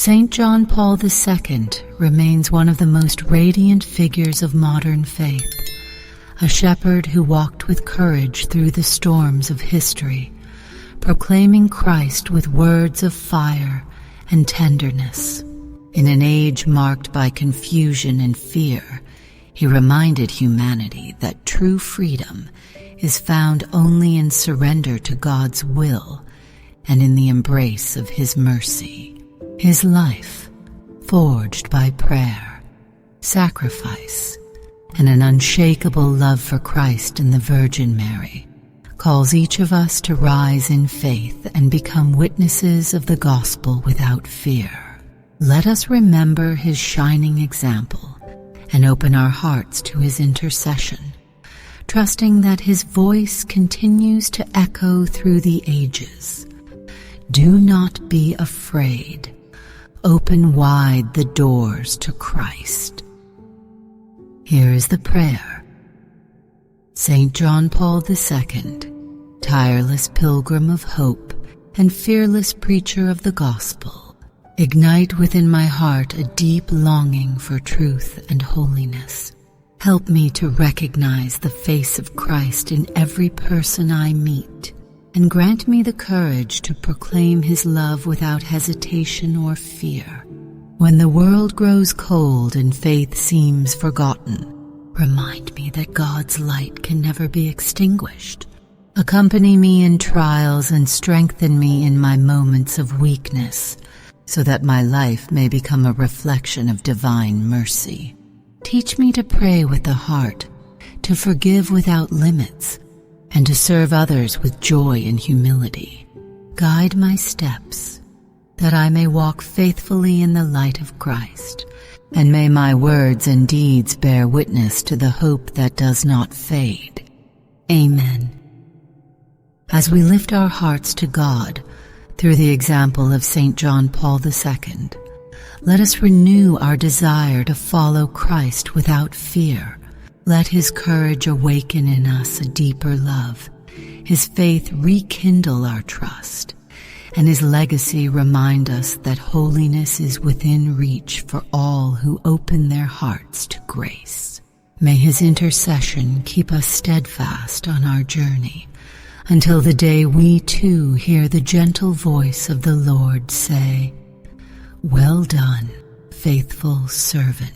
St. John Paul II remains one of the most radiant figures of modern faith, a shepherd who walked with courage through the storms of history, proclaiming Christ with words of fire and tenderness. In an age marked by confusion and fear, he reminded humanity that true freedom is found only in surrender to God's will and in the embrace of His mercy. His life, forged by prayer, sacrifice, and an unshakable love for Christ and the Virgin Mary, calls each of us to rise in faith and become witnesses of the gospel without fear. Let us remember His shining example and open our hearts to His intercession, trusting that His voice continues to echo through the ages. Do not be afraid. Open wide the doors to Christ. Here is the prayer. St. John Paul II, tireless pilgrim of hope and fearless preacher of the gospel, ignite within my heart a deep longing for truth and holiness. Help me to recognize the face of Christ in every person I meet, and grant me the courage to proclaim His love without hesitation or fear. When the world grows cold and faith seems forgotten, remind me that God's light can never be extinguished. Accompany me in trials and strengthen me in my moments of weakness, so that my life may become a reflection of divine mercy. Teach me to pray with the heart, to forgive without limits, and to serve others with joy and humility. Guide my steps, that I may walk faithfully in the light of Christ, and may my words and deeds bear witness to the hope that does not fade. Amen. As we lift our hearts to God through the example of St. John Paul II, let us renew our desire to follow Christ without fear. Let His courage awaken in us a deeper love, His faith rekindle our trust, and His legacy remind us that holiness is within reach for all who open their hearts to grace. May His intercession keep us steadfast on our journey, until the day we too hear the gentle voice of the Lord say, "Well done, faithful servant."